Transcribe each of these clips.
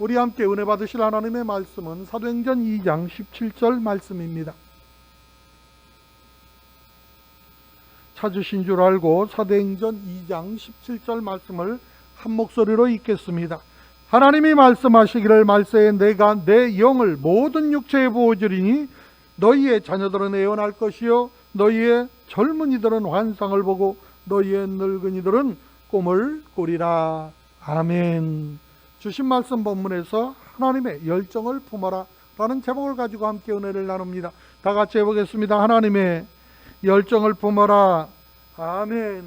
우리 함께 은혜 받으실 하나님의 말씀은 사도행전 2장 17절 말씀입니다. 찾으신 줄 알고 사도행전 2장 17절 말씀을 한 목소리로 읽겠습니다. 하나님이 말씀하시기를 말세에 내가 내 영을 모든 육체에 부어주리니 너희의 자녀들은 애원할 것이요 너희의 젊은이들은 환상을 보고 너희의 늙은이들은 꿈을 꾸리라. 아멘. 주신 말씀 본문에서 하나님의 열정을 품어라 라는 제목을 가지고 함께 은혜를 나눕니다. 다 같이 해보겠습니다. 하나님의 열정을 품어라. 아멘.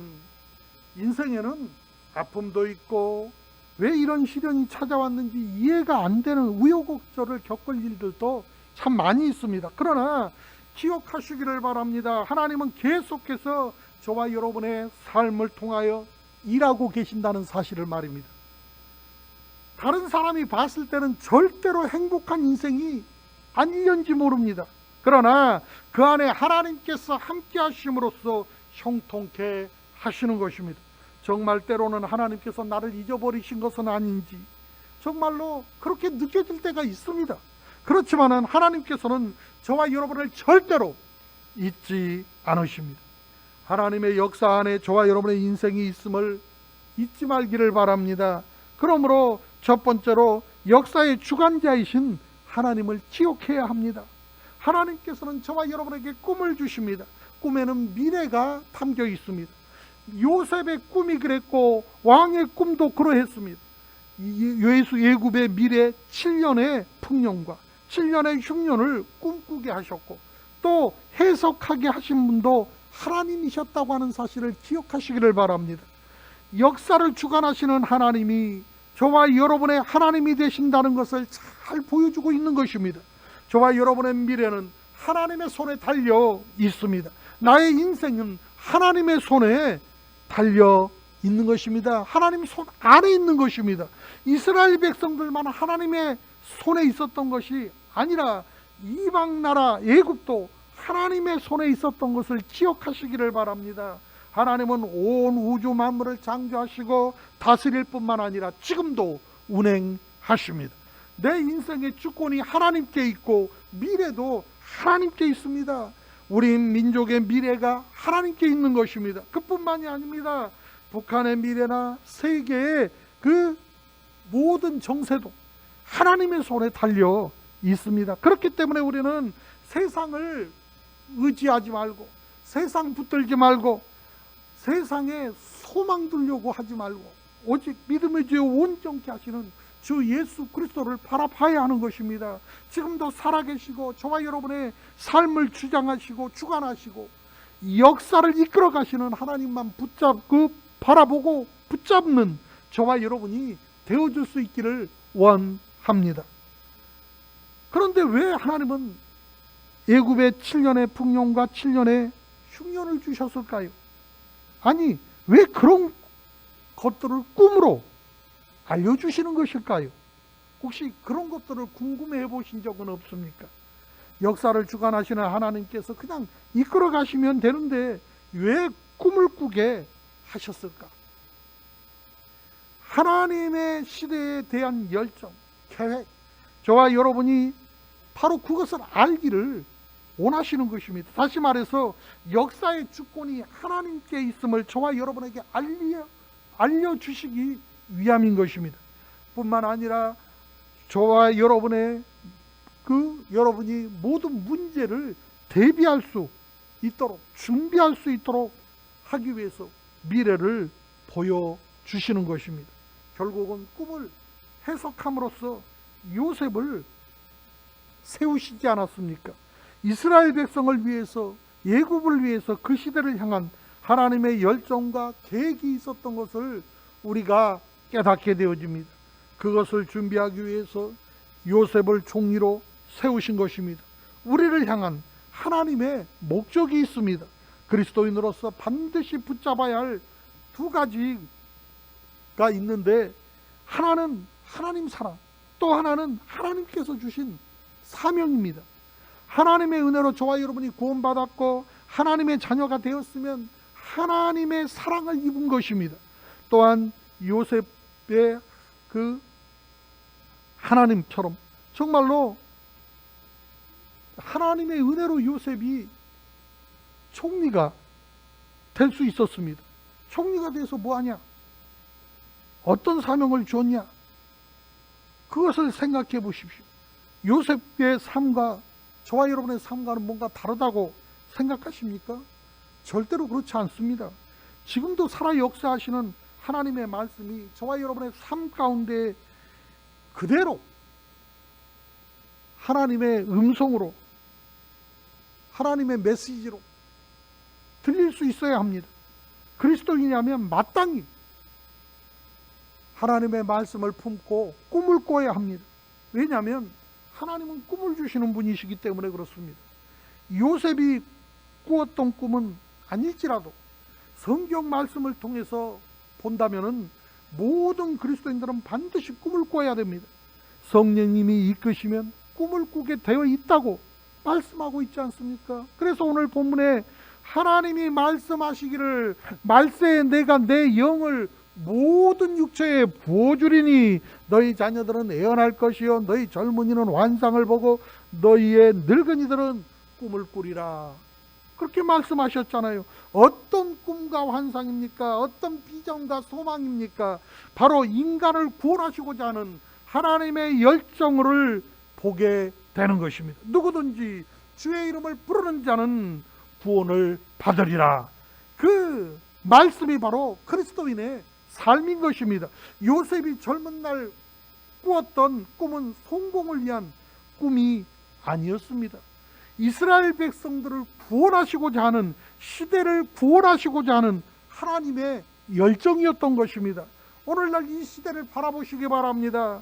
인생에는 아픔도 있고 왜 이런 시련이 찾아왔는지 이해가 안 되는 우여곡절을 겪을 일들도 참 많이 있습니다. 그러나 기억하시기를 바랍니다. 하나님은 계속해서 저와 여러분의 삶을 통하여 일하고 계신다는 사실을 말입니다. 다른 사람이 봤을 때는 절대로 행복한 인생이 아닐는지 모릅니다. 그러나 그 안에 하나님께서 함께 하심으로써 형통케 하시는 것입니다. 정말 때로는 하나님께서 나를 잊어버리신 것은 아닌지 정말로 그렇게 느껴질 때가 있습니다. 그렇지만은 하나님께서는 저와 여러분을 절대로 잊지 않으십니다. 하나님의 역사 안에 저와 여러분의 인생이 있음을 잊지 말기를 바랍니다. 그러므로 첫 번째로 역사의 주관자이신 하나님을 기억해야 합니다. 하나님께서는 저와 여러분에게 꿈을 주십니다. 꿈에는 미래가 담겨 있습니다. 요셉의 꿈이 그랬고 왕의 꿈도 그러했습니다. 예굽의 미래 7년의 풍년과 7년의 흉년을 꿈꾸게 하셨고 또 해석하게 하신 분도 하나님이셨다고 하는 사실을 기억하시기를 바랍니다. 역사를 주관하시는 하나님이 저와 여러분의 하나님이 되신다는 것을 잘 보여주고 있는 것입니다. 저와 여러분의 미래는 하나님의 손에 달려 있습니다. 나의 인생은 하나님의 손에 달려 있는 것입니다. 하나님 손 안에 있는 것입니다. 이스라엘 백성들만 하나님의 손에 있었던 것이 아니라 이방 나라 애굽도 하나님의 손에 있었던 것을 기억하시기를 바랍니다. 하나님은 온 우주 만물을 창조하시고 다스릴 뿐만 아니라 지금도 운행하십니다. 내 인생의 주권이 하나님께 있고 미래도 하나님께 있습니다. 우리 민족의 미래가 하나님께 있는 것입니다. 그뿐만이 아닙니다. 북한의 미래나 세계의 그 모든 정세도 하나님의 손에 달려 있습니다. 그렇기 때문에 우리는 세상을 의지하지 말고 세상 붙들지 말고 세상에 소망 두려고 하지 말고 오직 믿음의 주여 온전케 하시는 주 예수 그리스도를 바라봐야 하는 것입니다. 지금도 살아계시고 저와 여러분의 삶을 주장하시고 주관하시고 역사를 이끌어 가시는 하나님만 붙잡고 바라보고 붙잡는 저와 여러분이 되어줄 수 있기를 원합니다. 그런데 왜 하나님은 애굽의 7년의 풍년과 7년의 흉년을 주셨을까요? 아니 왜 그런 것들을 꿈으로 알려주시는 것일까요? 혹시 그런 것들을 궁금해 보신 적은 없습니까? 역사를 주관하시는 하나님께서 그냥 이끌어 가시면 되는데 왜 꿈을 꾸게 하셨을까? 하나님의 시대에 대한 열정, 계획, 저와 여러분이 바로 그것을 알기를 원하시는 것입니다. 다시 말해서 역사의 주권이 하나님께 있음을 저와 여러분에게 알려주시기 위함인 것입니다. 뿐만 아니라 저와 여러분의 여러분이 모든 문제를 대비할 수 있도록 준비할 수 있도록 하기 위해서 미래를 보여주시는 것입니다. 결국은 꿈을 해석함으로써 요셉을 세우시지 않았습니까? 이스라엘 백성을 위해서 애굽을 위해서 그 시대를 향한 하나님의 열정과 계획이 있었던 것을 우리가 깨닫게 되어집니다. 그것을 준비하기 위해서 요셉을 총리로 세우신 것입니다. 우리를 향한 하나님의 목적이 있습니다. 그리스도인으로서 반드시 붙잡아야 할 두 가지가 있는데 하나는 하나님 사랑, 또 하나는 하나님께서 주신 사명입니다. 하나님의 은혜로 저와 여러분이 구원받았고 하나님의 자녀가 되었으면 하나님의 사랑을 입은 것입니다. 또한 요셉의 하나님처럼 정말로 하나님의 은혜로 요셉이 총리가 될 수 있었습니다. 총리가 돼서 뭐하냐? 어떤 사명을 주었냐? 그것을 생각해 보십시오. 요셉의 삶과 저와 여러분의 삶과는 뭔가 다르다고 생각하십니까? 절대로 그렇지 않습니다. 지금도 살아 역사하시는 하나님의 말씀이 저와 여러분의 삶 가운데 그대로 하나님의 음성으로, 하나님의 메시지로 들릴 수 있어야 합니다. 그리스도인이라면 마땅히 하나님의 말씀을 품고 꿈을 꿔야 합니다. 왜냐하면 하나님은 꿈을 주시는 분이시기 때문에 그렇습니다. 요셉이 꾸었던 꿈은 아닐지라도 성경 말씀을 통해서 본다면은 모든 그리스도인들은 반드시 꿈을 꿔야 됩니다. 성령님이 이끄시면 꿈을 꾸게 되어 있다고 말씀하고 있지 않습니까? 그래서 오늘 본문에 하나님이 말씀하시기를 말세에 내가 내 영을 모든 육체에 부어주리니 너희 자녀들은 애언할 것이요 너희 젊은이는 환상을 보고 너희의 늙은이들은 꿈을 꾸리라. 그렇게 말씀하셨잖아요. 어떤 꿈과 환상입니까? 어떤 비전과 소망입니까? 바로 인간을 구원하시고자 하는 하나님의 열정을 보게 되는 것입니다. 누구든지 주의 이름을 부르는 자는 구원을 받으리라. 그 말씀이 바로 그리스도인의 삶인 것입니다. 요셉이 젊은 날 꾸었던 꿈은 성공을 위한 꿈이 아니었습니다. 이스라엘 백성들을 구원하시고자 하는, 시대를 구원하시고자 하는 하나님의 열정이었던 것입니다. 오늘날 이 시대를 바라보시기 바랍니다.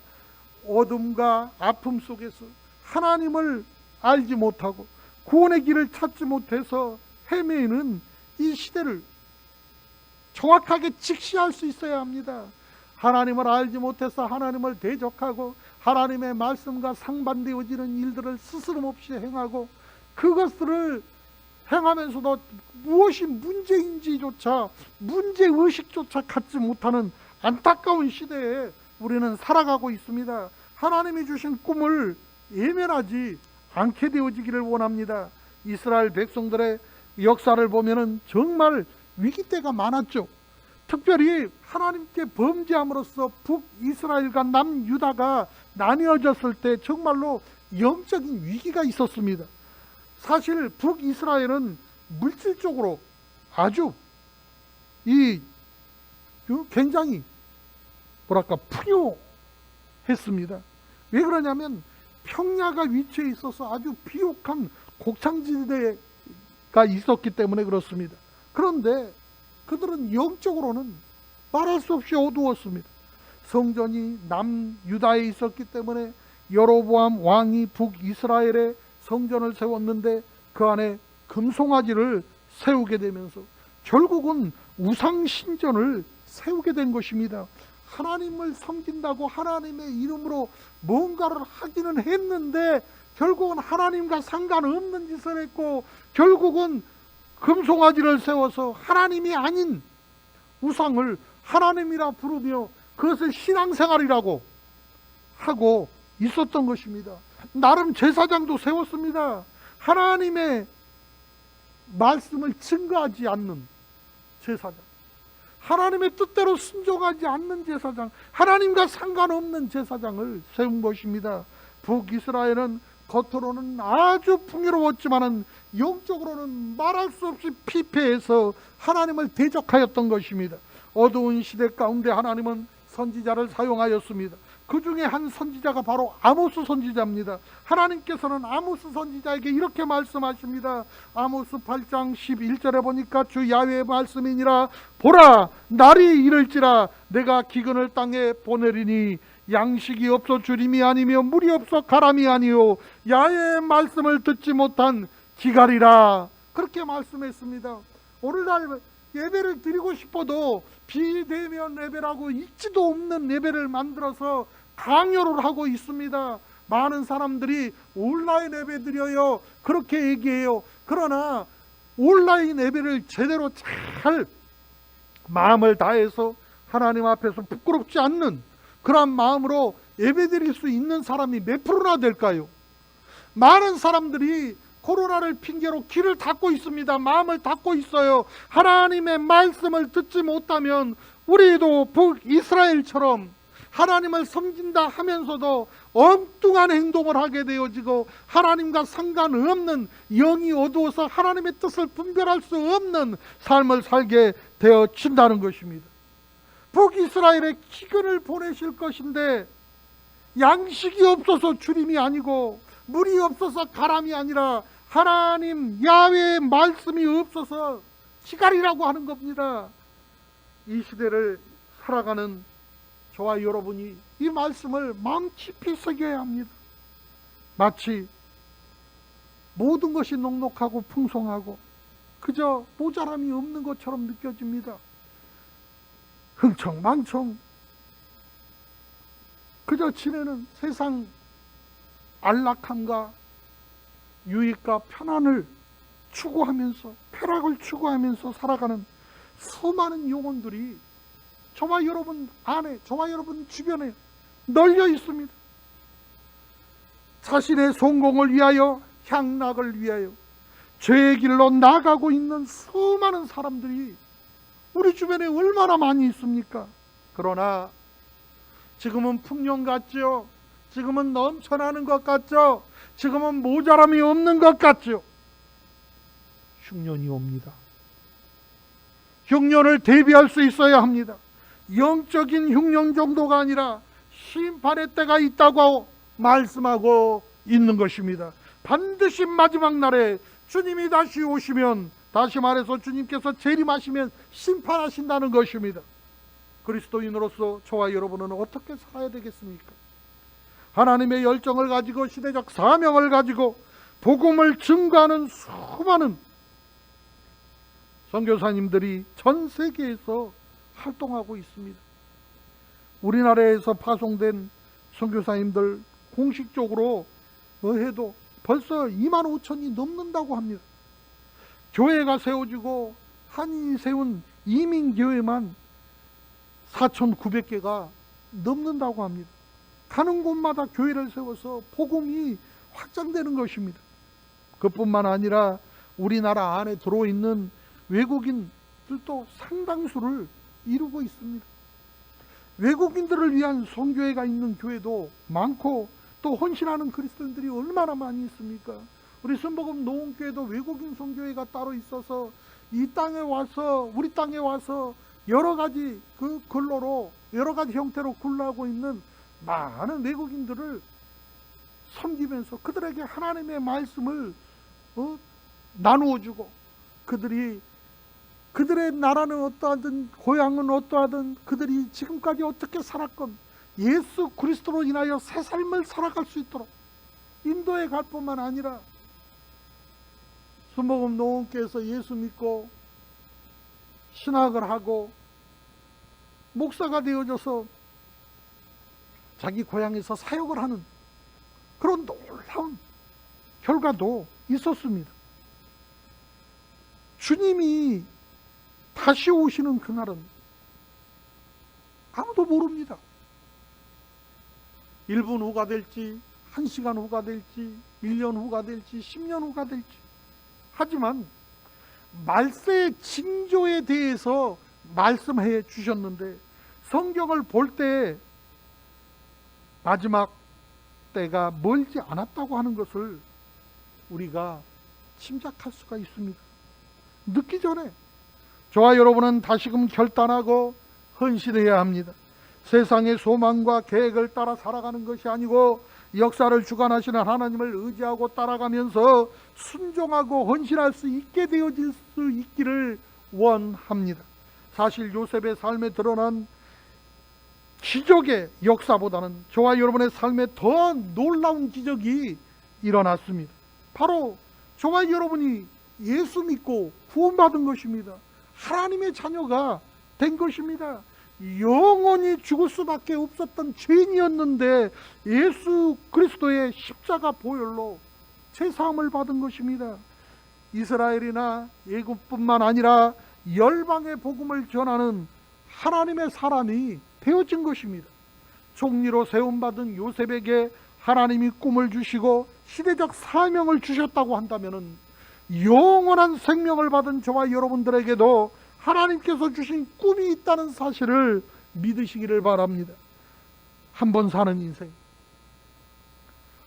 어둠과 아픔 속에서 하나님을 알지 못하고 구원의 길을 찾지 못해서 헤매는 이 시대를 정확하게 직시할 수 있어야 합니다. 하나님을 알지 못해서 하나님을 대적하고 하나님의 말씀과 상반되어지는 일들을 스스럼없이 행하고 그것들을 행하면서도 무엇이 문제인지조차, 문제의식조차 갖지 못하는 안타까운 시대에 우리는 살아가고 있습니다. 하나님이 주신 꿈을 예면하지 않게 되어지기를 원합니다. 이스라엘 백성들의 역사를 보면은 정말 위기 때가 많았죠. 특별히 하나님께 범죄함으로써 북이스라엘과 남유다가 나뉘어졌을 때 정말로 영적인 위기가 있었습니다. 사실 북이스라엘은 물질적으로 아주 굉장히 풍요했습니다. 왜 그러냐면 평야가 위치해 있어서 아주 비옥한 곡창지대가 있었기 때문에 그렇습니다. 그런데 그들은 영적으로는 말할 수 없이 어두웠습니다. 성전이 남유다에 있었기 때문에 여로보암 왕이 북이스라엘에 성전을 세웠는데 그 안에 금송아지를 세우게 되면서 결국은 우상신전을 세우게 된 것입니다. 하나님을 섬긴다고 하나님의 이름으로 뭔가를 하기는 했는데 결국은 하나님과 상관없는 짓을 했고 결국은 금송아지를 세워서 하나님이 아닌 우상을 하나님이라 부르며 그것을 신앙생활이라고 하고 있었던 것입니다. 나름 제사장도 세웠습니다. 하나님의 말씀을 증거하지 않는 제사장, 하나님의 뜻대로 순종하지 않는 제사장, 하나님과 상관없는 제사장을 세운 것입니다. 북이스라엘은 겉으로는 아주 풍요로웠지만은 영적으로는 말할 수 없이 피폐해서 하나님을 대적하였던 것입니다. 어두운 시대 가운데 하나님은 선지자를 사용하였습니다. 그 중에 한 선지자가 바로 아모스 선지자입니다. 하나님께서는 아모스 선지자에게 이렇게 말씀하십니다. 아모스 8장 11절에 보니까 주 야훼의 말씀이니라. 보라, 날이 이를지라 내가 기근을 땅에 보내리니 양식이 없어 주림이 아니며 물이 없어 가람이 아니요 야훼의 말씀을 듣지 못한 기갈이라. 그렇게 말씀했습니다. 오늘날 예배를 드리고 싶어도 비대면 예배라고 있지도 없는 예배를 만들어서 강요를 하고 있습니다. 많은 사람들이 온라인 예배 드려요 그렇게 얘기해요. 그러나 온라인 예배를 제대로 잘 마음을 다해서 하나님 앞에서 부끄럽지 않는 그러한 마음으로 예배드릴 수 있는 사람이 몇 프로나 될까요? 많은 사람들이 코로나를 핑계로 귀를 닫고 있습니다. 마음을 닫고 있어요. 하나님의 말씀을 듣지 못하면 우리도 북이스라엘처럼 하나님을 섬긴다 하면서도 엉뚱한 행동을 하게 되어지고, 하나님과 상관없는, 영이 어두워서 하나님의 뜻을 분별할 수 없는 삶을 살게 되어진다는 것입니다. 북이스라엘에 기근을 보내실 것인데 양식이 없어서 주림이 아니고 물이 없어서 가람이 아니라 하나님 야훼의 말씀이 없어서 기갈이라고 하는 겁니다. 이 시대를 살아가는 저와 여러분이 이 말씀을 마음 깊이 새겨야 합니다. 마치 모든 것이 넉넉하고 풍성하고 그저 모자람이 없는 것처럼 느껴집니다. 흥청망청 그저 지내는 세상 안락함과 유익과 편안을 추구하면서, 쾌락을 추구하면서 살아가는 수많은 영혼들이 저와 여러분 안에, 저와 여러분 주변에 널려 있습니다. 자신의 성공을 위하여, 향락을 위하여 죄의 길로 나가고 있는 수많은 사람들이 우리 주변에 얼마나 많이 있습니까? 그러나 지금은 풍년 같죠? 지금은 넘쳐나는 것 같죠? 지금은 모자람이 없는 것 같죠? 흉년이 옵니다. 흉년을 대비할 수 있어야 합니다. 영적인 흉년 정도가 아니라 심판의 때가 있다고 말씀하고 있는 것입니다. 반드시 마지막 날에 주님이 다시 오시면, 다시 말해서 주님께서 재림하시면 심판하신다는 것입니다. 그리스도인으로서 저와 여러분은 어떻게 살아야 되겠습니까? 하나님의 열정을 가지고, 시대적 사명을 가지고 복음을 증거하는 수많은 선교사님들이 전 세계에서 활동하고 있습니다. 우리나라에서 파송된 선교사님들 공식적으로 해도 벌써 2만 5천이 넘는다고 합니다. 교회가 세워지고 한인이 세운 이민교회만 4,900개가 넘는다고 합니다. 가는 곳마다 교회를 세워서 복음이 확장되는 것입니다. 그뿐만 아니라 우리나라 안에 들어있는 외국인들도 상당수를 이루고 있습니다. 외국인들을 위한 선교회가 있는 교회도 많고, 또 헌신하는 그리스도인들이 얼마나 많이 있습니까? 우리 순복음 노원교회도 외국인 선교회가 따로 있어서 이 땅에 와서, 우리 땅에 와서 여러 가지 그 근로로, 여러 가지 형태로 굴러가고 있는 많은 외국인들을 섬기면서 그들에게 하나님의 말씀을 나누어주고, 그들의 나라는 어떠하든, 고향은 어떠하든, 그들이 지금까지 어떻게 살았건 예수 그리스도로 인하여 새 삶을 살아갈 수 있도록 인도에 갈 뿐만 아니라, 순복음 노원교회에서 예수 믿고 신학을 하고 목사가 되어져서 자기 고향에서 사역을 하는 그런 놀라운 결과도 있었습니다. 주님이 다시 오시는 그날은 아무도 모릅니다. 1분 후가 될지, 1시간 후가 될지, 1년 후가 될지, 10년 후가 될지. 하지만 말세의 징조에 대해서 말씀해 주셨는데, 성경을 볼 때 마지막 때가 멀지 않았다고 하는 것을 우리가 짐작할 수가 있습니다. 늦기 전에 저와 여러분은 다시금 결단하고 헌신해야 합니다. 세상의 소망과 계획을 따라 살아가는 것이 아니고 역사를 주관하시는 하나님을 의지하고 따라가면서 순종하고 헌신할 수 있게 되어질 수 있기를 원합니다. 사실 요셉의 삶에 드러난 기적의 역사보다는 저와 여러분의 삶에 더 놀라운 기적이 일어났습니다. 바로 저와 여러분이 예수 믿고 구원받은 것입니다. 하나님의 자녀가 된 것입니다. 영원히 죽을 수밖에 없었던 죄인이었는데 예수 그리스도의 십자가 보혈로 죄사함을 받은 것입니다. 이스라엘이나 애굽뿐만 아니라 열방의 복음을 전하는 하나님의 사람이 되어진 것입니다. 총리로 세움받은 요셉에게 하나님이 꿈을 주시고 시대적 사명을 주셨다고 한다면 영원한 생명을 받은 저와 여러분들에게도 하나님께서 주신 꿈이 있다는 사실을 믿으시기를 바랍니다. 한 번 사는 인생,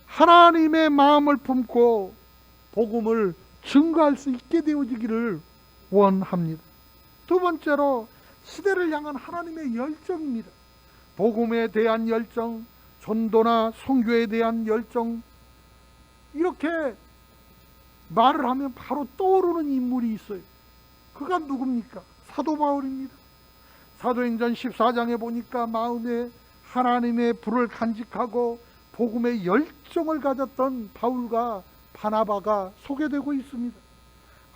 하나님의 마음을 품고 복음을 증거할 수 있게 되어지기를 원합니다. 두 번째로 시대를 향한 하나님의 열정입니다. 복음에 대한 열정, 전도나 선교에 대한 열정, 이렇게 말을 하면 바로 떠오르는 인물이 있어요. 그가 누굽니까? 사도 바울입니다. 사도행전 14장에 보니까 마음에 하나님의 불을 간직하고 복음의 열정을 가졌던 바울과 바나바가 소개되고 있습니다.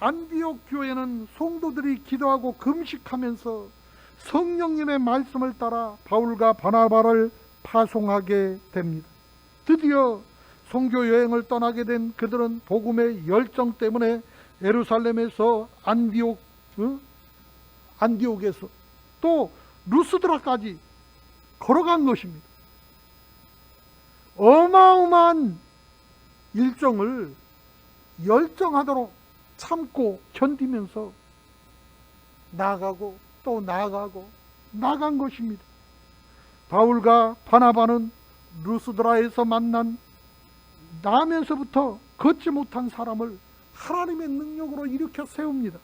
안디옥 교회는 성도들이 기도하고 금식하면서 성령님의 말씀을 따라 바울과 바나바를 파송하게 됩니다. 드디어 선교 여행을 떠나게 된 그들은 복음의 열정 때문에 예루살렘에서 안디옥에서 또 루스드라까지 걸어간 것입니다. 어마어마한 일정을 열정하도록 참고 견디면서 나아가고 또 나아가고 나간 것입니다. 바울과 바나바는 루스드라에서 만난 나면서부터 걷지 못한 사람을 하나님의 능력으로 일으켜 세웁니다.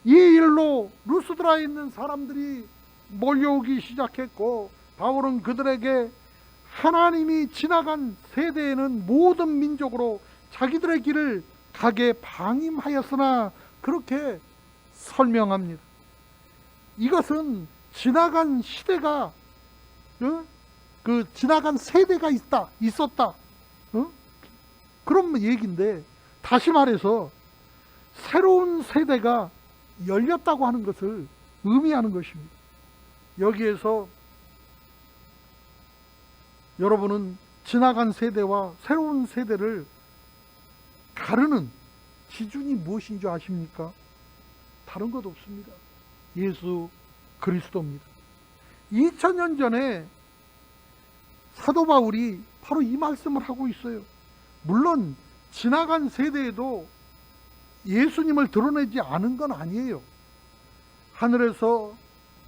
이 일로 루스드라에 있는 사람들이 몰려오기 시작했고, 바울은 그들에게 하나님이 지나간 세대에는 모든 민족으로 자기들의 길을 가게 방임하였으나, 그렇게 설명합니다. 이것은 지나간 시대가, 지나간 세대가 있었다. 그런 얘기인데, 다시 말해서 새로운 세대가 열렸다고 하는 것을 의미하는 것입니다. 여기에서 여러분은 지나간 세대와 새로운 세대를 가르는 기준이 무엇인 줄 아십니까? 다른 것 없습니다. 예수 그리스도입니다. 2000년 전에 사도 바울이 바로 이 말씀을 하고 있어요. 물론 지나간 세대에도 예수님을 드러내지 않은 건 아니에요. 하늘에서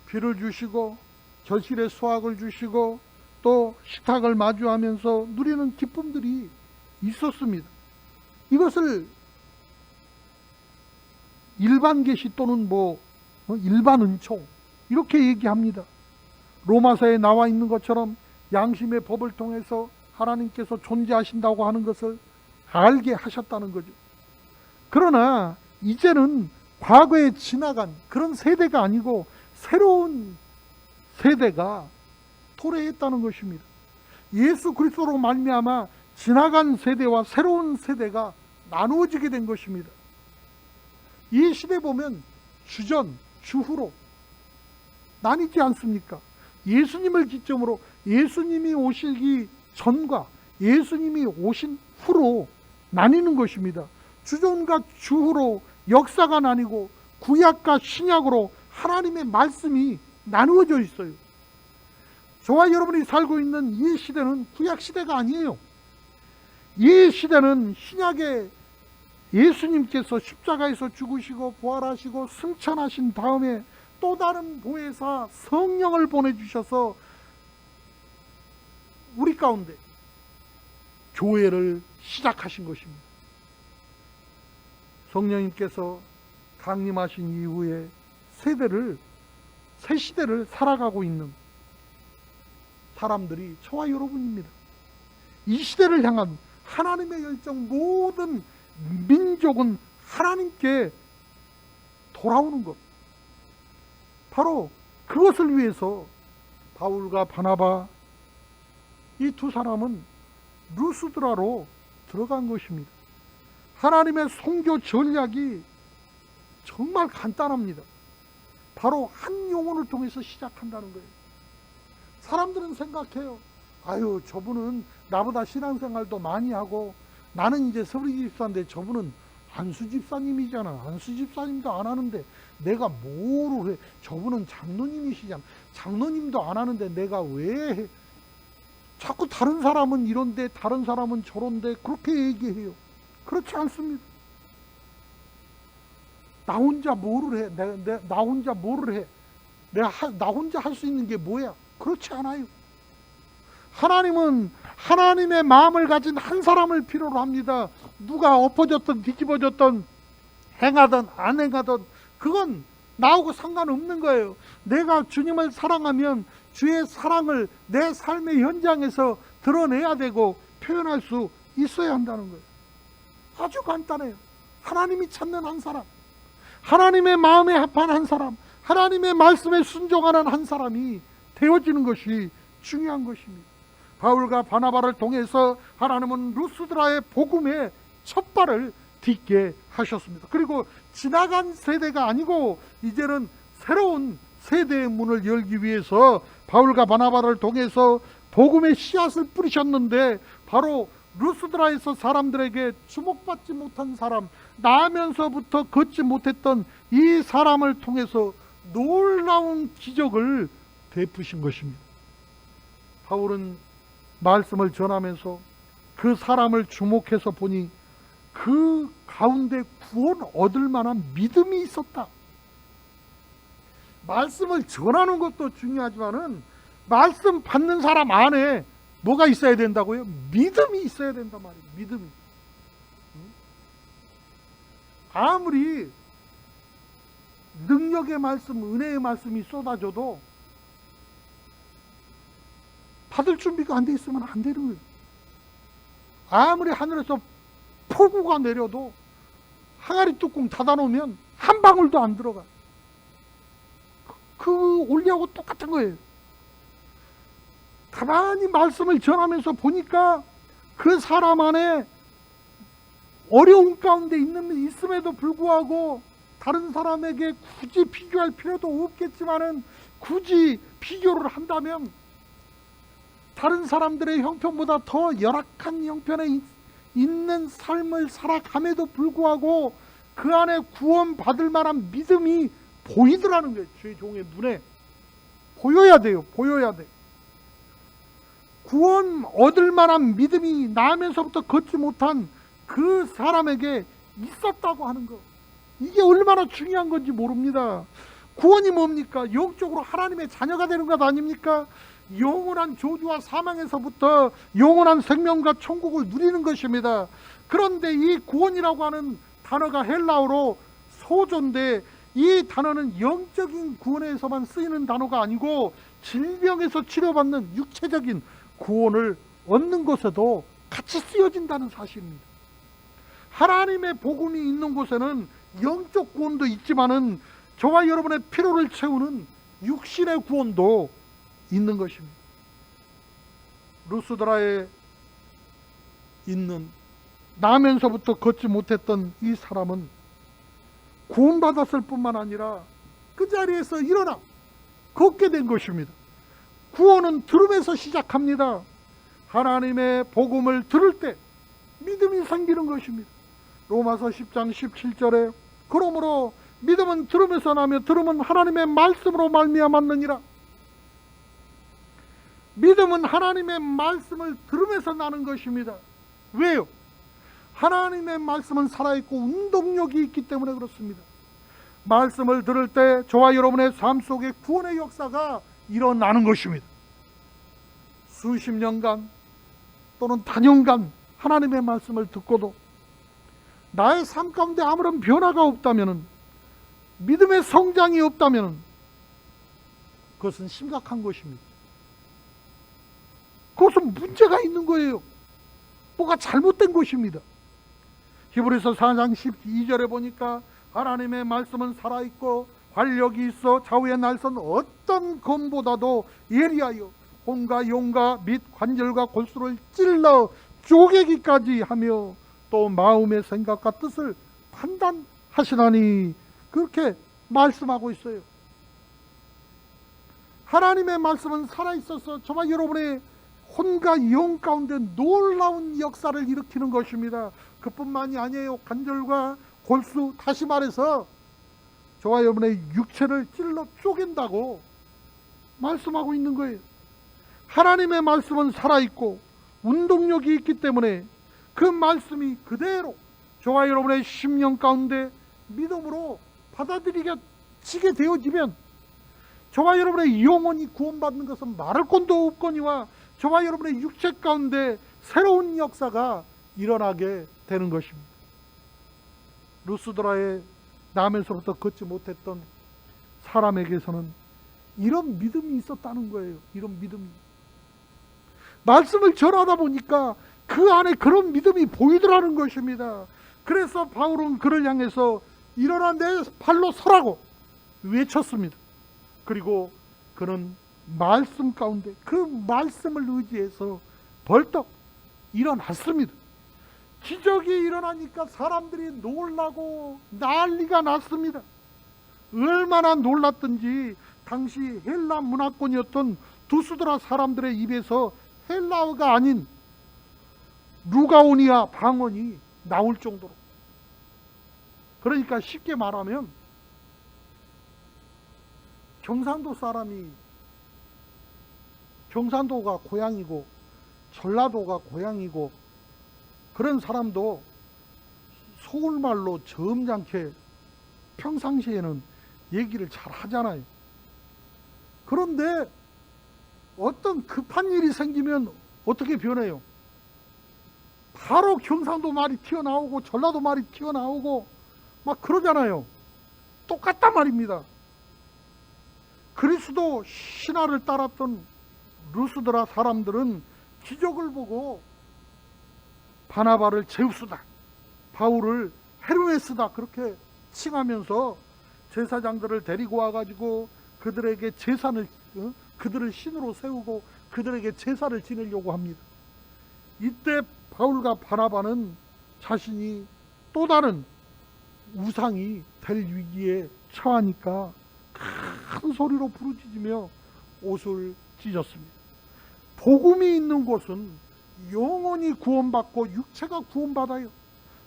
비를 주시고 겨실에 수확을 주시고 또 식탁을 마주하면서 누리는 기쁨들이 있었습니다. 이것을 일반 계시 또는 일반 은총 이렇게 얘기합니다. 로마서에 나와 있는 것처럼 양심의 법을 통해서 하나님께서 존재하신다고 하는 것을 알게 하셨다는 거죠. 그러나 이제는 과거에 지나간 그런 세대가 아니고 새로운 세대가 도래했다는 것입니다. 예수 그리스도로 말미암아 지나간 세대와 새로운 세대가 나누어지게 된 것입니다. 이 시대 보면 주전, 주후로 나뉘지 않습니까? 예수님을 기점으로 예수님이 오시기 전과 예수님이 오신 후로 나뉘는 것입니다. 주전과 주후로 역사가 나뉘고 구약과 신약으로 하나님의 말씀이 나누어져 있어요. 저와 여러분이 살고 있는 이 시대는 구약 시대가 아니에요. 이 시대는 신약에 예수님께서 십자가에서 죽으시고 부활하시고 승천하신 다음에 또 다른 보혜사 성령을 보내주셔서 우리 가운데 교회를 시작하신 것입니다. 성령님께서 강림하신 이후에 새 시대를 살아가고 있는 사람들이 저와 여러분입니다. 이 시대를 향한 하나님의 열정, 모든 민족은 하나님께 돌아오는 것, 바로 그것을 위해서 바울과 바나바 이 두 사람은 루스드라로 들어간 것입니다. 하나님의 선교 전략이 정말 간단합니다. 바로 한 영혼을 통해서 시작한다는 거예요. 사람들은 생각해요. 아유, 저분은 나보다 신앙생활도 많이 하고 나는 이제 서울기숙사인데 저분은 안수 집사님이잖아. 안수 집사님도 안 하는데 내가 뭐를 해. 저분은 장로님이시잖아. 장로님도 안 하는데 내가 왜 해. 자꾸 다른 사람은 이런데 다른 사람은 저런데 그렇게 얘기해요. 그렇지 않습니다. 나 혼자 뭐를 해. 나 혼자 뭐를 해. 나 혼자 할 수 있는 게 뭐야. 그렇지 않아요. 하나님은 하나님의 마음을 가진 한 사람을 필요로 합니다. 누가 엎어졌든 뒤집어졌든 행하든 안 행하든 그건 나하고 상관없는 거예요. 내가 주님을 사랑하면 주의 사랑을 내 삶의 현장에서 드러내야 되고 표현할 수 있어야 한다는 거예요. 아주 간단해요. 하나님이 찾는 한 사람, 하나님의 마음에 합한 한 사람, 하나님의 말씀에 순종하는 한 사람이 되어지는 것이 중요한 것입니다. 바울과 바나바를 통해서 하나님은 루스드라의 복음의 첫 발을 딛게 하셨습니다. 그리고 지나간 세대가 아니고 이제는 새로운 세대의 문을 열기 위해서 바울과 바나바를 통해서 복음의 씨앗을 뿌리셨는데, 바로 루스드라에서 사람들에게 주목받지 못한 사람, 나면서부터 걷지 못했던 이 사람을 통해서 놀라운 기적을 베푸신 것입니다. 바울은 말씀을 전하면서 그 사람을 주목해서 보니 그 가운데 구원 얻을 만한 믿음이 있었다. 말씀을 전하는 것도 중요하지만은 말씀 받는 사람 안에 뭐가 있어야 된다고요? 믿음이 있어야 된단 말이에요. 믿음이. 아무리 능력의 말씀, 은혜의 말씀이 쏟아져도 받을 준비가 안 돼 있으면 안 되는 거예요. 아무리 하늘에서 폭우가 내려도 항아리 뚜껑 닫아놓으면 한 방울도 안 들어가. 그 올리하고 똑같은 거예요. 가만히 말씀을 전하면서 보니까 그 사람 안에 어려운 가운데 있음에도 불구하고 다른 사람에게 굳이 비교할 필요도 없겠지만은 굳이 비교를 한다면 다른 사람들의 형편보다 더 열악한 형편에 있는 삶을 살아감에도 불구하고 그 안에 구원받을 만한 믿음이 보이더라는 거예요. 주의 종의 눈에 보여야 돼요. 보여야 돼. 구원 얻을 만한 믿음이 나면서부터 걷지 못한 그 사람에게 있었다고 하는 거, 이게 얼마나 중요한 건지 모릅니다. 구원이 뭡니까? 영적으로 하나님의 자녀가 되는 것 아닙니까? 영원한 저주와 사망에서부터 영원한 생명과 천국을 누리는 것입니다. 그런데 이 구원이라고 하는 단어가 헬라어로 소조인데, 이 단어는 영적인 구원에서만 쓰이는 단어가 아니고 질병에서 치료받는 육체적인 구원을 얻는 것에도 같이 쓰여진다는 사실입니다. 하나님의 복음이 있는 곳에는 영적 구원도 있지만은 저와 여러분의 필요를 채우는 육신의 구원도 있는 것입니다. 루스드라에 있는 나면서부터 걷지 못했던 이 사람은 구원받았을 뿐만 아니라 그 자리에서 일어나 걷게 된 것입니다. 구원은 들음에서 시작합니다. 하나님의 복음을 들을 때 믿음이 생기는 것입니다. 로마서 10장 17절에 그러므로 믿음은 들음에서 나며 들음은 하나님의 말씀으로 말미암았느니라. 믿음은 하나님의 말씀을 들으면서 나는 것입니다. 왜요? 하나님의 말씀은 살아있고 운동력이 있기 때문에 그렇습니다. 말씀을 들을 때 저와 여러분의 삶 속에 구원의 역사가 일어나는 것입니다. 수십 년간 또는 단연간 하나님의 말씀을 듣고도 나의 삶 가운데 아무런 변화가 없다면, 믿음의 성장이 없다면 그것은 심각한 것입니다. 그것은 문제가 있는 거예요. 뭐가 잘못된 것입니다. 히브리서 4장 12절에 보니까 하나님의 말씀은 살아있고 활력이 있어 좌우의 날선 어떤 검보다도 예리하여 혼과 용과 및 관절과 골수를 찔러 쪼개기까지 하며 또 마음의 생각과 뜻을 판단하시나니, 그렇게 말씀하고 있어요. 하나님의 말씀은 살아있어서 저와 여러분의 혼과 영 가운데 놀라운 역사를 일으키는 것입니다. 그뿐만이 아니에요. 관절과 골수, 다시 말해서 저와 여러분의 육체를 찔러 쪼갠다고 말씀하고 있는 거예요. 하나님의 말씀은 살아있고 운동력이 있기 때문에 그 말씀이 그대로 저와 여러분의 심령 가운데 믿음으로 받아들이게 되어지면 저와 여러분의 영혼이 구원받는 것은 말할 것도 없거니와 저와 여러분의 육체 가운데 새로운 역사가 일어나게 되는 것입니다. 루스드라의 남에서부터 걷지 못했던 사람에게서는 이런 믿음이 있었다는 거예요. 이런 믿음이. 말씀을 전하다 보니까 그 안에 그런 믿음이 보이더라는 것입니다. 그래서 바울은 그를 향해서 일어나 내 발로 서라고 외쳤습니다. 그리고 그는 말씀 가운데 그 말씀을 의지해서 벌떡 일어났습니다. 기적이 일어나니까 사람들이 놀라고 난리가 났습니다. 얼마나 놀랐던지 당시 헬라 문화권이었던 두스드라 사람들의 입에서 헬라어가 아닌 루가오니아 방언이 나올 정도로, 그러니까 쉽게 말하면 경상도가 고향이고 전라도가 고향이고 그런 사람도 서울말로 점잖게 평상시에는 얘기를 잘 하잖아요. 그런데 어떤 급한 일이 생기면 어떻게 변해요? 바로 경상도 말이 튀어나오고 전라도 말이 튀어나오고 막 그러잖아요. 똑같단 말입니다. 그리스도 신화를 따랐던 루스드라 사람들은 기적을 보고 바나바를 제우스다, 바울을 헤르메스다 그렇게 칭하면서 제사장들을 데리고 와가지고 그들에게 그들을 신으로 세우고 그들에게 제사를 지내려고 합니다. 이때 바울과 바나바는 자신이 또 다른 우상이 될 위기에 처하니까 큰 소리로 부르짖으며 옷을 찢었습니다. 복음이 있는 곳은 영혼이 구원받고 육체가 구원받아요.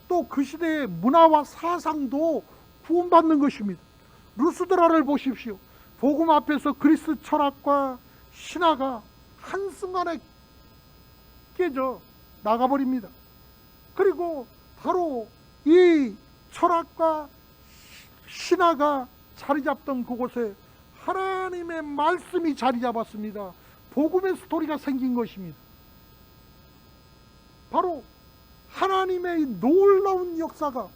또 그 시대의 문화와 사상도 구원받는 것입니다. 루스드라를 보십시오. 복음 앞에서 그리스 철학과 신화가 한순간에 깨져 나가버립니다. 그리고 바로 이 철학과 신화가 자리 잡던 그곳에 하나님의 말씀이 자리 잡았습니다. 복음의 스토리가 생긴 것입니다. 바로 하나님의 놀라운 역사가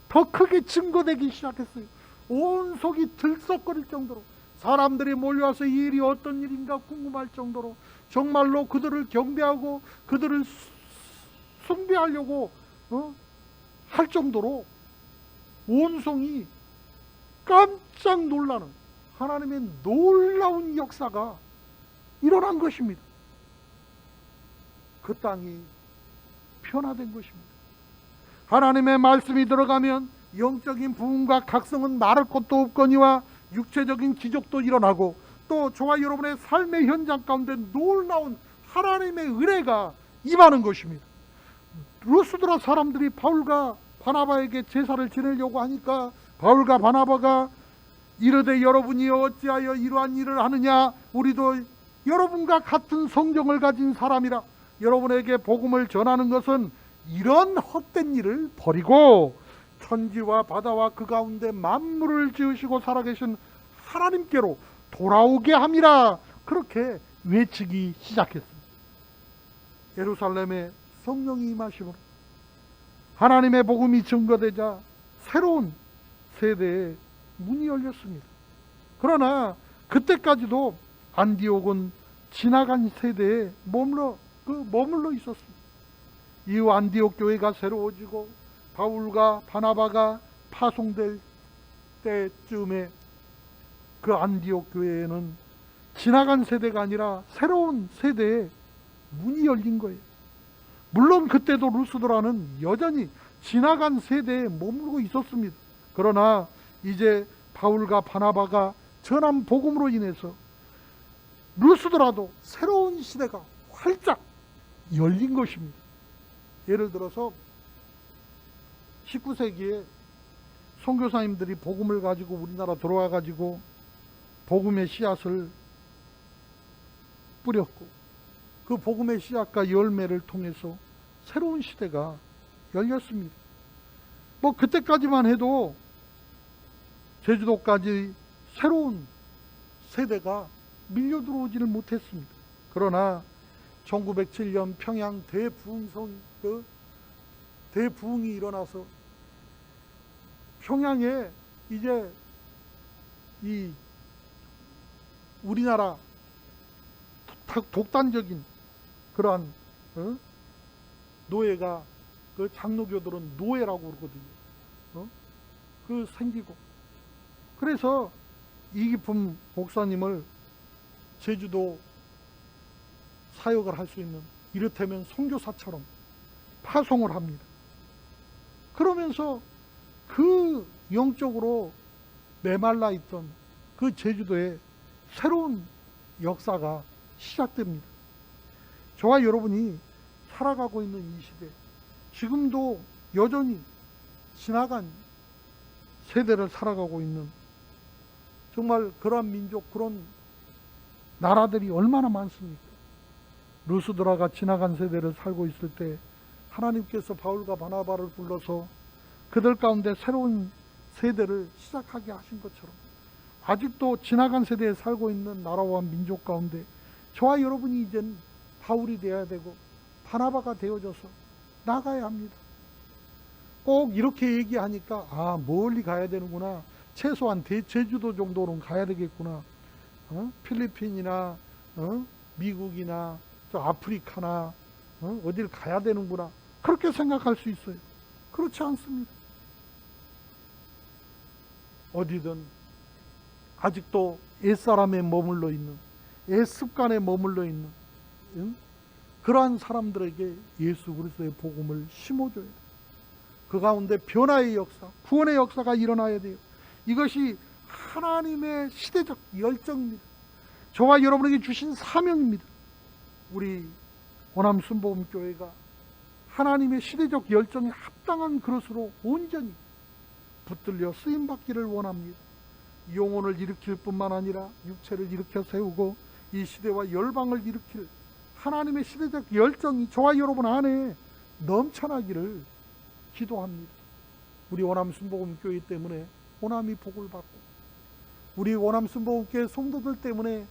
더 크게 증거되기 시작했어요. 온 속이 들썩거릴 정도로 사람들이 몰려와서 이 일이 어떤 일인가 궁금할 정도로 정말로 그들을 경배하고 그들을 숭배하려고 할 정도로 온성이 깜짝 놀라는 하나님의 놀라운 역사가 일어난 것입니다. 그 땅이 변화된 것입니다. 하나님의 말씀이 들어가면 영적인 부흥과 각성은 말할 것도 없거니와 육체적인 기적도 일어나고 또 저와 여러분의 삶의 현장 가운데 놀라운 하나님의 은혜가 임하는 것입니다. 루스드라 사람들이 바울과 바나바에게 제사를 지내려고 하니까 바울과 바나바가 이르되 여러분이 어찌하여 이러한 일을 하느냐, 우리도 여러분과 같은 성경을 가진 사람이라 여러분에게 복음을 전하는 것은 이런 헛된 일을 버리고 천지와 바다와 그 가운데 만물을 지으시고 살아계신 하나님께로 돌아오게 함이라 그렇게 외치기 시작했습니다. 예루살렘에 성령이 임하심으로 하나님의 복음이 증거되자 새로운 세대의 문이 열렸습니다. 그러나 그때까지도 안디옥은 지나간 세대에 머물러 있었습니다. 이후 안디옥 교회가 새로워지고 바울과 바나바가 파송될 때쯤에 그 안디옥 교회에는 지나간 세대가 아니라 새로운 세대의 문이 열린 거예요. 물론 그때도 루스드라는 여전히 지나간 세대에 머물고 있었습니다. 그러나 이제 바울과 바나바가 전한 복음으로 인해서 루스드라도 새로운 시대가 활짝 열린 것입니다. 예를 들어서 19세기에 선교사님들이 복음을 가지고 우리나라 들어와 가지고 복음의 씨앗을 뿌렸고, 그 복음의 씨앗과 열매를 통해서 새로운 시대가 열렸습니다. 뭐 그때까지만 해도 제주도까지 새로운 세대가 밀려 들어오지를 못했습니다. 그러나 1907년 평양 대부흥이 일어나서 평양에 이제 이 우리나라 독단적인 그러한 노예가, 그 장로교들은 노예라고 그러거든요. 그 생기고, 그래서 이기품 목사님을 제주도 사역을 할 수 있는, 이를테면 선교사처럼 파송을 합니다. 그러면서 그 영적으로 메말라 있던 그 제주도에 새로운 역사가 시작됩니다. 저와 여러분이 살아가고 있는 이 시대, 지금도 여전히 지나간 세대를 살아가고 있는, 정말 그러한 민족, 그런 나라들이 얼마나 많습니까? 루스드라가 지나간 세대를 살고 있을 때 하나님께서 바울과 바나바를 불러서 그들 가운데 새로운 세대를 시작하게 하신 것처럼, 아직도 지나간 세대에 살고 있는 나라와 민족 가운데 저와 여러분이 이젠 바울이 되어야 되고 바나바가 되어져서 나가야 합니다. 꼭 이렇게 얘기하니까 멀리 가야 되는구나, 최소한 제주도 정도는 가야 되겠구나, 필리핀이나 미국이나 저 아프리카나 어딜 가야 되는구나, 그렇게 생각할 수 있어요. 그렇지 않습니다. 어디든 아직도 옛사람에 머물러 있는, 옛습관에 머물러 있는 그러한 사람들에게 예수 그리스도의 복음을 심어줘야 돼요. 그 가운데 변화의 역사, 구원의 역사가 일어나야 돼요. 이것이 하나님의 시대적 열정입니다. 저와 여러분에게 주신 사명입니다. 우리 원암 순복음교회가 하나님의 시대적 열정에 합당한 그릇으로 온전히 붙들려 쓰임받기를 원합니다. 영혼을 일으킬 뿐만 아니라 육체를 일으켜 세우고 이 시대와 열방을 일으킬 하나님의 시대적 열정이 저와 여러분 안에 넘쳐나기를 기도합니다. 우리 원암 순복음교회 때문에 원암이 복을 받고, 우리 원암 순복음교회 성도들 때문에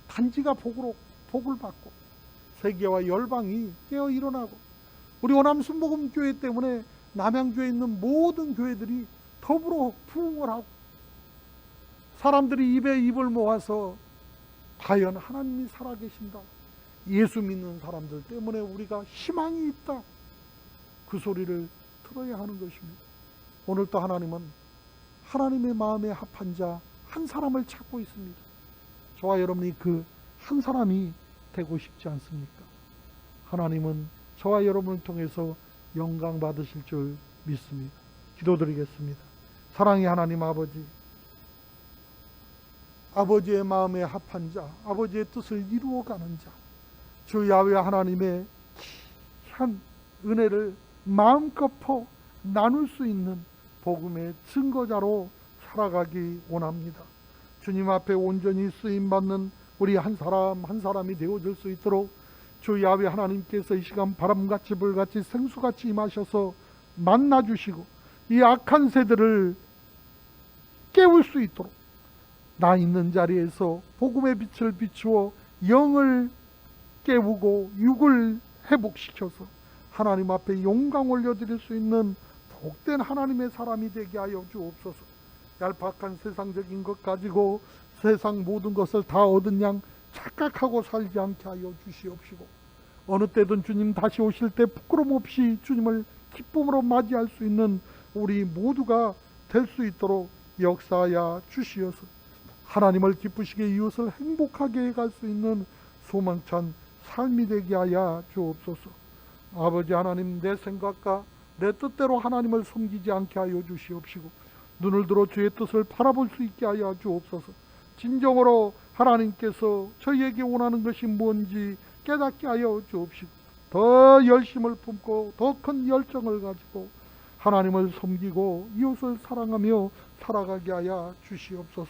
단지가 복을 받고, 세계와 열방이 깨어 일어나고, 우리 원암 순복음교회 때문에 남양주에 있는 모든 교회들이 더불어 부흥을 하고, 사람들이 입에 입을 모아서 과연 하나님이 살아계신다, 예수 믿는 사람들 때문에 우리가 희망이 있다, 그 소리를 들어야 하는 것입니다. 오늘 또 하나님은 하나님의 마음에 합한 자 한 사람을 찾고 있습니다. 저와 여러분이 그 한 사람이 되고 싶지 않습니까? 하나님은 저와 여러분을 통해서 영광 받으실 줄 믿습니다. 기도드리겠습니다. 사랑의 하나님 아버지, 아버지의 마음에 합한 자, 아버지의 뜻을 이루어가는 자, 주 야훼 하나님의 귀한 은혜를 마음껏 나눌 수 있는 복음의 증거자로 살아가기 원합니다. 주님 앞에 온전히 쓰임받는 우리 한 사람 한 사람이 되어질 수 있도록 주 야훼 하나님께서 이 시간 바람같이 불같이 생수같이 임하셔서 만나주시고 이 악한 세대를 깨울 수 있도록 나 있는 자리에서 복음의 빛을 비추어 영을 깨우고 육을 회복시켜서 하나님 앞에 영광 올려드릴 수 있는 복된 하나님의 사람이 되게 하여 주옵소서. 얄팍한 세상적인 것 가지고 세상 모든 것을 다 얻은 양 착각하고 살지 않게 하여 주시옵시고, 어느 때든 주님 다시 오실 때 부끄럼 없이 주님을 기쁨으로 맞이할 수 있는 우리 모두가 될 수 있도록 역사하여 주시어서 하나님을 기쁘시게 이웃을 행복하게 해갈 수 있는 소망찬 삶이 되게 하여 주옵소서. 아버지 하나님, 내 생각과 내 뜻대로 하나님을 섬기지 않게 하여 주시옵시고 눈을 들어 주의 뜻을 바라볼 수 있게 하여 주옵소서. 진정으로 하나님께서 저희에게 원하는 것이 뭔지 깨닫게 하여 주옵시고 더 열심을 품고 더 큰 열정을 가지고 하나님을 섬기고 이웃을 사랑하며 살아가게 하여 주시옵소서.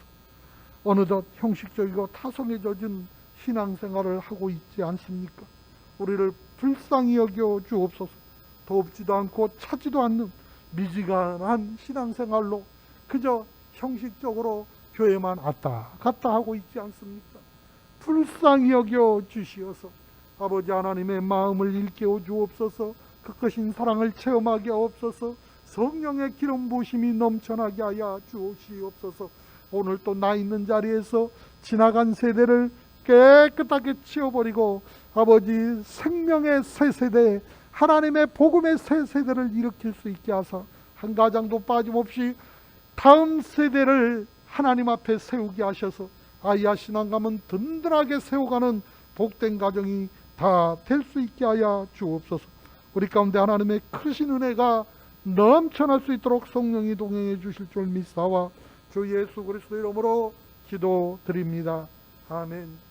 어느덧 형식적이고 타성에 젖은 신앙생활을 하고 있지 않습니까? 우리를 불쌍히 여겨 주옵소서. 돕지도 않고 차지도 않는 미지근한 신앙생활로 그저 형식적으로 교회만 왔다 갔다 하고 있지 않습니까? 불쌍히 여겨 주시어서 아버지 하나님의 마음을 일깨워 주옵소서. 그것인 사랑을 체험하게 하옵소서. 성령의 기름 부으심이 넘쳐나게 하여 주시옵소서. 오늘 또 나 있는 자리에서 지나간 세대를 깨끗하게 치워버리고 아버지 생명의 새 세대, 하나님의 복음의 새 세대를 일으킬 수 있게 하사 한 가장도 빠짐없이 다음 세대를 하나님 앞에 세우게 하셔서 아이야 신앙감은 든든하게 세워가는 복된 가정이 다 될 수 있게 하여 주옵소서. 우리 가운데 하나님의 크신 은혜가 넘쳐날 수 있도록 성령이 동행해 주실 줄 믿사와 주 예수 그리스도 이름으로 기도드립니다. 아멘.